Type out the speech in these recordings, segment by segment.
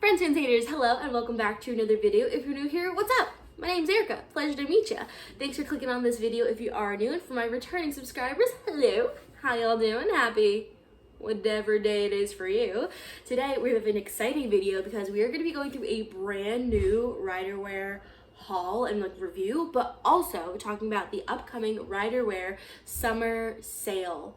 Friends and haters, hello and welcome back to another video. If you're new here, what's up? My name's Erica. Pleasure to meet you. Thanks for clicking on this video if you are new, and for my returning subscribers, hello. How y'all doing? Happy whatever day it is for you. Today we have an exciting video because we are going to be going through a brand new Ryderwear haul and review, but also talking about the upcoming Ryderwear summer sale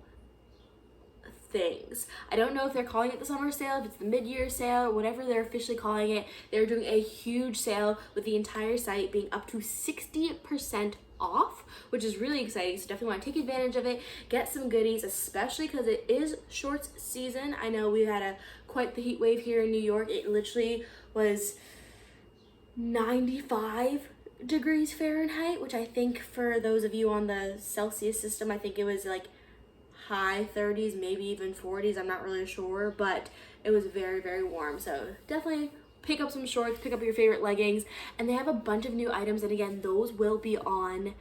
things. I don't know if they're calling it the summer sale, if it's the mid-year sale, or whatever they're officially calling it. They're doing a huge sale with the entire site being up to 60% off, which is really exciting. So definitely want to take advantage of it, get some goodies, especially because it is shorts season. I know we had quite the heat wave here in New York. It literally was 95 degrees Fahrenheit, which I think for those of you on the Celsius system, I think it was like high 30s, maybe even 40s, I'm not really sure, but it was very, very warm. So definitely pick up some shorts, pick up your favorite leggings, and they have a bunch of new items, and again, those will be on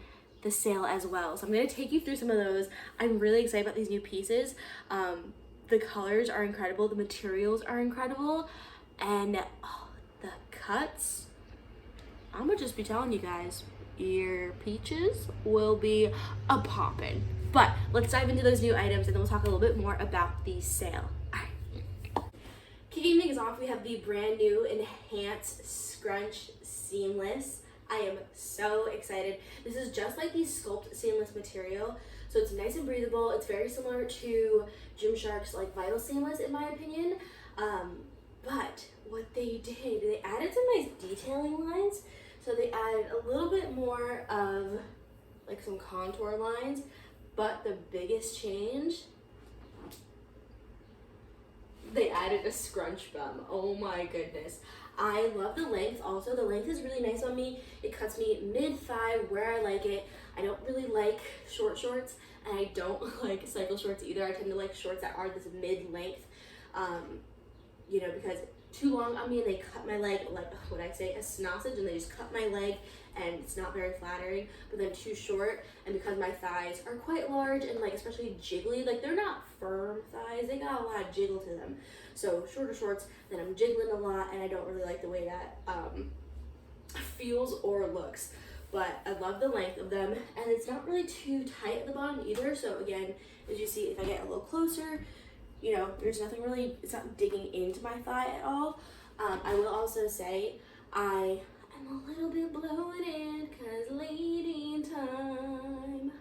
the sale as well. So I'm going to take you through some of those. I'm really excited about these new pieces. The colors are incredible, the materials are incredible, and the cuts, I'm gonna just be telling you guys, your peaches will be a poppin'. But let's dive into those new items and then we'll talk a little bit more about the sale. All right. Kicking things off, we have the brand new Enhanced Scrunch Seamless. I am so excited. This is just like the Sculpt Seamless material. So it's nice and breathable. It's very similar to Gymshark's like Vital Seamless in my opinion. But what they did, they added some nice detailing lines. So they added a little bit more of like some contour lines. But the biggest change, they added a scrunch bum. Oh my goodness. I love the length also. The length is really nice on me. It cuts me mid-thigh where I like it. I don't really like short shorts, and I don't like cycle shorts either. I tend to like shorts that are this mid-length, because too long on me and they cut my leg like what I say a sausage, and they just cut my leg and it's not very flattering. But then too short, and because my thighs are quite large and like especially jiggly, like they're not firm thighs, they got a lot of jiggle to them. So shorter shorts, then I'm jiggling a lot, and I don't really like the way that feels or looks. But I love the length of them, and it's not really too tight at the bottom either. So again, as you see, if I get a little closer, there's nothing really, it's not digging into my thigh at all. I will also say I am a little bit bloated because lady time.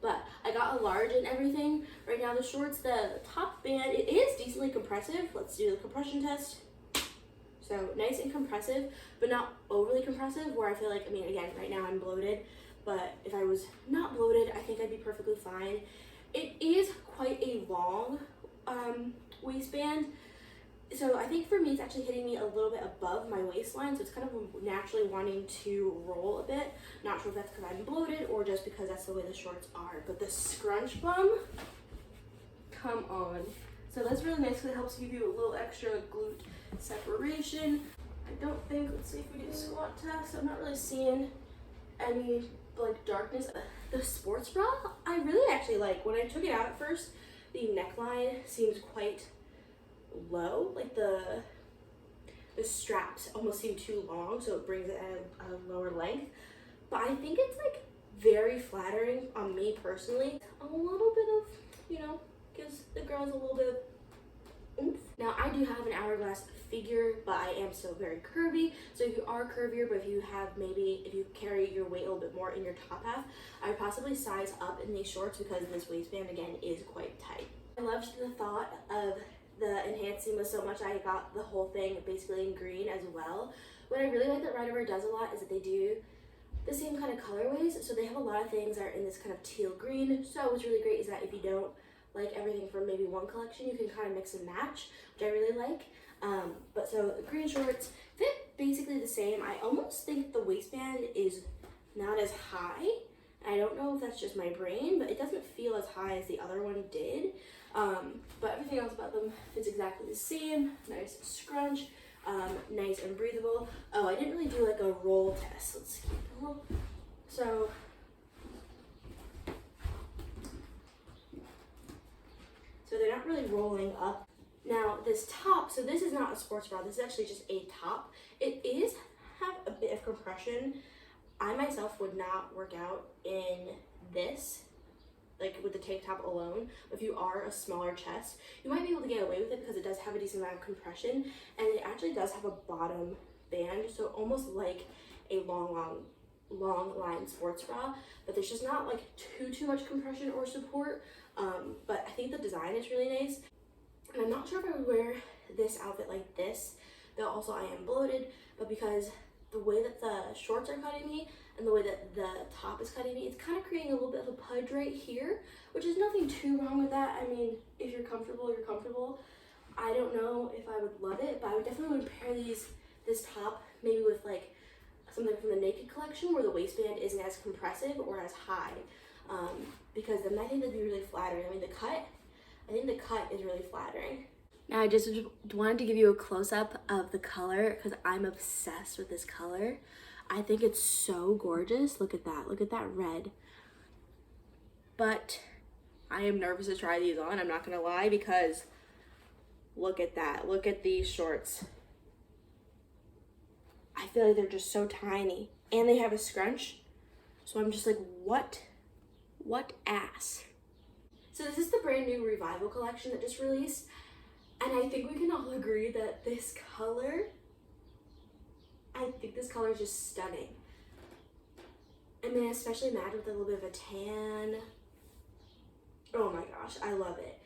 But I got a large and everything. Right now the shorts, the top band, it is decently compressive. Let's do the compression test. So nice and compressive, but not overly compressive where I feel like, again, right now I'm bloated, but if I was not bloated, I think I'd be perfectly fine. It is quite a long waistband. So I think for me, it's actually hitting me a little bit above my waistline. So it's kind of naturally wanting to roll a bit. Not sure if that's because I'm bloated or just because that's the way the shorts are. But the scrunch bum, come on. So that's really nice because it helps give you a little extra glute separation. I don't think, let's see if we do a squat test. I'm not really seeing any like darkness. The sports bra, I really actually like. When I took it out at first, the neckline seems quite low, like the straps almost seem too long, so it brings it at a lower length. But I think it's like very flattering on me personally. A little bit of, gives the girls a little bit of oomph. Now I do have an hourglass figure, but I am still very curvy. So if you are curvier, but if you carry your weight a little bit more in your top half, I would possibly size up in these shorts because this waistband again is quite tight. I loved the thought of the Enhanced Seamless so much I got the whole thing basically in green as well. What I really like that Ryderwear does a lot is that they do the same kind of colorways. So they have a lot of things that are in this kind of teal green. So what's really great is that if you don't like everything from maybe one collection, you can kind of mix and match, which I really like. But so the green shorts fit basically the same. I almost think the waistband is not as high. I don't know if that's just my brain, but it doesn't feel as high as the other one did. But everything else about them fits exactly the same. Nice scrunch, nice and breathable. Oh, I didn't really do like a roll test. Let's keep it roll. So they're not really rolling up. Now this top, so this is not a sports bra, this is actually just a top. It is have a bit of compression. I myself would not work out in this, like with the tank top alone. If you are a smaller chest, you might be able to get away with it because it does have a decent amount of compression, and it actually does have a bottom band, so almost like a long line sports bra, but there's just not like too much compression or support. But I think the design is really nice, and I'm not sure if I would wear this outfit like this, though also I am bloated, but because the way that the shorts are cutting me and the way that the top is cutting me, it's kind of creating a little bit of a pudge right here, which is nothing too wrong with that. I mean, if you're comfortable, you're comfortable. I don't know if I would love it, but I would definitely would pair this top maybe with like something from the Naked collection where the waistband isn't as compressive or as high, because then I think that'd be really flattering. I mean, I think the cut is really flattering. Now I just wanted to give you a close-up of the color because I'm obsessed with this color. I think it's so gorgeous. Look at that red. But I am nervous to try these on, I'm not gonna lie, because look at that. Look at these shorts. I feel like they're just so tiny. And they have a scrunch. So I'm just like, what ass? So this is the brand new Revival collection that just released. And I think we can all agree that this color, is just stunning. I mean, especially matched with a little bit of a tan. Oh my gosh, I love it.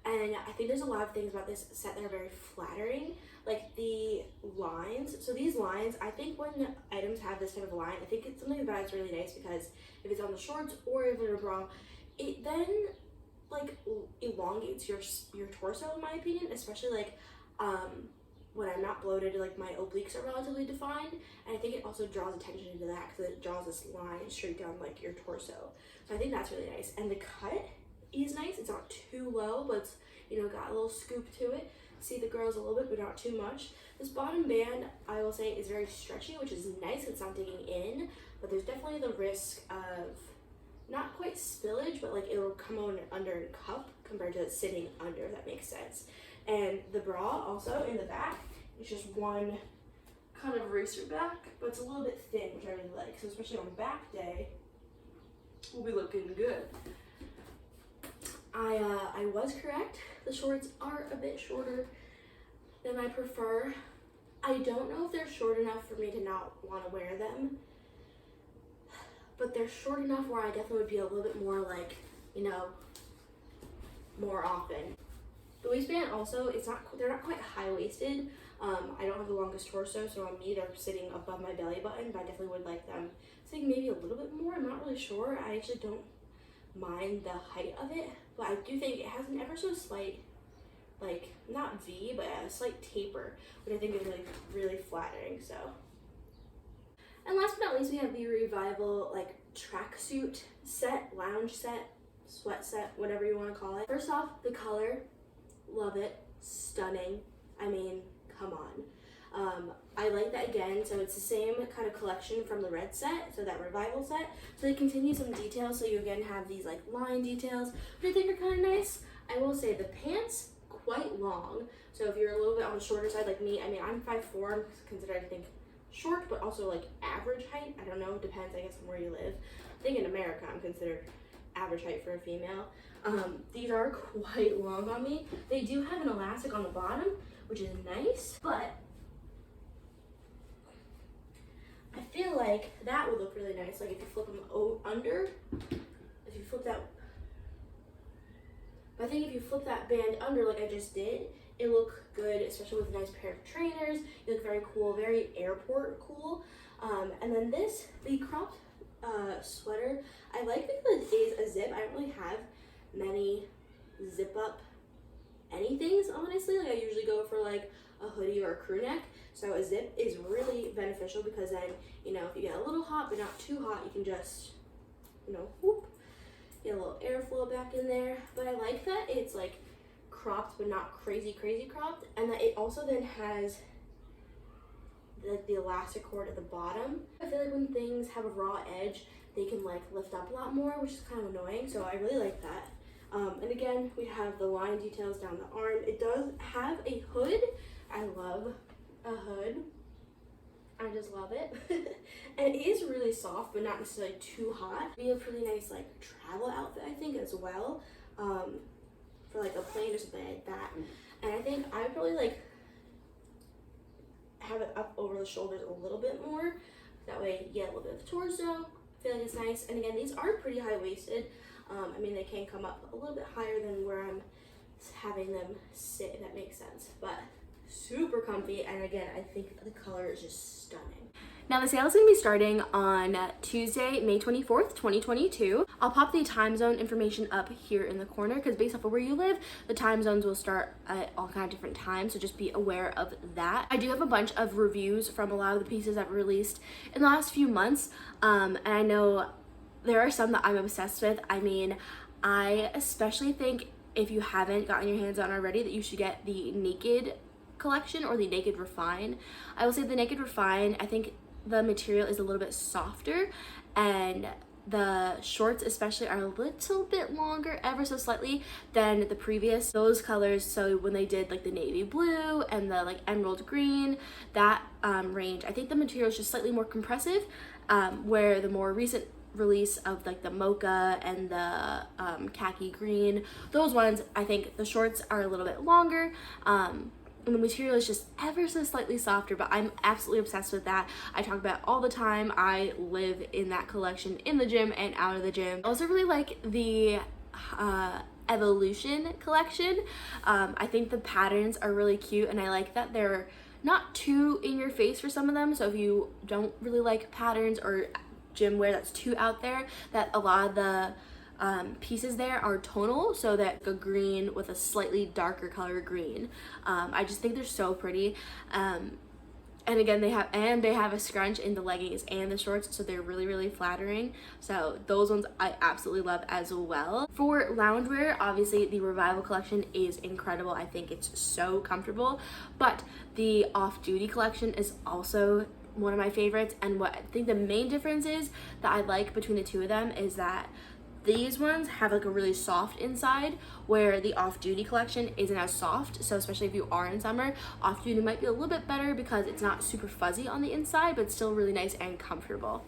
And I think there's a lot of things about this set that are very flattering. Like the lines. So these lines, I think when items have this type of line, I think it's something about it's really nice because if it's on the shorts or if it's a bra, it then like elongates your torso, in my opinion, especially like when I'm not bloated, like my obliques are relatively defined, and I think it also draws attention to that because it draws this line straight down like your torso. So I think that's really nice, and the cut is nice. It's not too low, but it's, you know, got a little scoop to it. See the girls a little bit, but not too much. This bottom band, I will say, is very stretchy, which is nice. It's not digging in, but there's definitely the risk of not quite spillage, but like it'll come on under a cup compared to sitting under, if that makes sense. And the bra also in the back, it's just one kind of racer back, but it's a little bit thin, which I really like. So especially on back day, we'll be looking good. I was correct. The shorts are a bit shorter than I prefer. I don't know if they're short enough for me to not want to wear them, but they're short enough where I definitely would be a little bit more like, you know, more often. The waistband also, they're not quite high-waisted. I don't have the longest torso, so on me they're sitting above my belly button, but I definitely would like them sitting maybe a little bit more. I'm not really sure. I actually don't mind the height of it, but I do think it has an ever so slight, like, not V, but a slight taper, which I think is really, really flattering, so. And last but not least, we have the Revival, like, tracksuit set, lounge set, sweat set, whatever you want to call it. First off, the color, love it, stunning. I mean, come on. I like that again, so it's the same kind of collection from the red set, so that Revival set. So they continue some details, so you again have these like line details, which I think are kind of nice. I will say the pants, quite long, so if you're a little bit on the shorter side like me, I mean, I'm 5'4", I'm considered, I think, short, but also like average height. I don't know, depends, I guess, on where you live. I think in America, I'm considered average height for a female. These are quite long on me. They do have an elastic on the bottom, which is nice, but I feel like that would look really nice. Like if you flip them under, if you flip that, but I think if you flip that band under like I just did, it look good, especially with a nice pair of trainers. You look very cool, very airport cool. And then the cropped sweater, I like because it is a zip. I don't really have many zip up anythings, honestly. Like I usually go for like a hoodie or a crew neck, so a zip is really beneficial because then, you know, if you get a little hot but not too hot, you can just, you know, whoop, get a little airflow back in there. But I like that it's like cropped but not crazy cropped, and that it also then has the elastic cord at the bottom. I feel like when things have a raw edge, they can like lift up a lot more, which is kind of annoying, so I really like that. And again, we have the line details down the arm. It does have a hood. I love a hood. I just love it. And it is really soft, but not necessarily too hot. Be a pretty nice like travel outfit, I think, as well, for like a plane or something like that. And I think I would probably like have it up over the shoulders a little bit more. That way you get a little bit of the torso. I feel like it's nice. And again, these are pretty high-waisted. I mean, they can come up a little bit higher than where I'm having them sit, if that makes sense. But super comfy, and again, I think the color is just stunning. Now the sale is going to be starting on Tuesday, May 24th, 2022. I'll pop the time zone information up here in the corner because based off of where you live, the time zones will start at all kind of different times, so just be aware of that. I do have a bunch of reviews from a lot of the pieces I've released in the last few months, and I know there are some that I'm obsessed with. I mean, I especially think if you haven't gotten your hands on already that you should get the Naked collection or the Naked Refine. I will say the Naked Refine, I think the material is a little bit softer, and the shorts especially are a little bit longer, ever so slightly, than the previous those colors. So when they did like the navy blue and the like emerald green, that range, I think the material is just slightly more compressive, where the more recent release of like the mocha and the khaki green, those ones, I think the shorts are a little bit longer, and the material is just ever so slightly softer, but I'm absolutely obsessed with that. I talk about it all the time. I live in that collection in the gym and out of the gym. I also really like the Evolution collection. I think the patterns are really cute, and I like that they're not too in your face for some of them. So if you don't really like patterns or gym wear that's too out there, that a lot of the pieces there are tonal, so that a green with a slightly darker color green. I just think they're so pretty. And again, they have a scrunch in the leggings and the shorts, so they're really, really flattering. So those ones I absolutely love as well. For loungewear, obviously the Revival collection is incredible. I think it's so comfortable, but the Off-Duty collection is also one of my favorites. And what I think the main difference is that I like between the two of them is that these ones have like a really soft inside, where the Off-Duty collection isn't as soft. So especially if you are in summer, Off-Duty might be a little bit better because it's not super fuzzy on the inside, but it's still really nice and comfortable.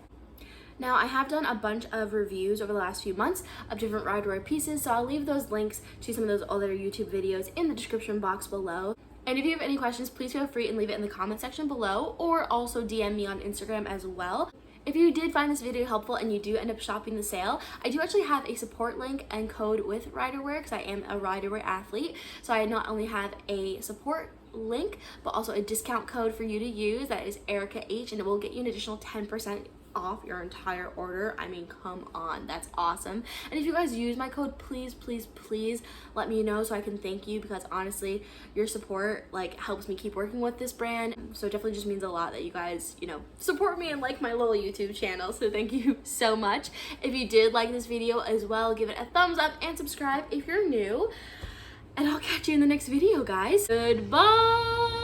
Now, I have done a bunch of reviews over the last few months of different Ryderwear pieces, so I'll leave those links to some of those other YouTube videos in the description box below. And if you have any questions, please feel free and leave it in the comment section below, or also DM me on Instagram as well. If you did find this video helpful and you do end up shopping the sale, I do actually have a support link and code with Ryderwear because I am a Ryderwear athlete. So I not only have a support link, but also a discount code for you to use. That is Erica H, and it will get you an additional 10% off your entire order. I mean, come on, that's awesome. And if you guys use my code, please let me know so I can thank you, because honestly, your support like helps me keep working with this brand. So it definitely just means a lot that you guys, you know, support me and like my little YouTube channel. So thank you so much. If you did like this video as well, give it a thumbs up and subscribe if you're new. And I'll catch you in the next video, guys. Goodbye.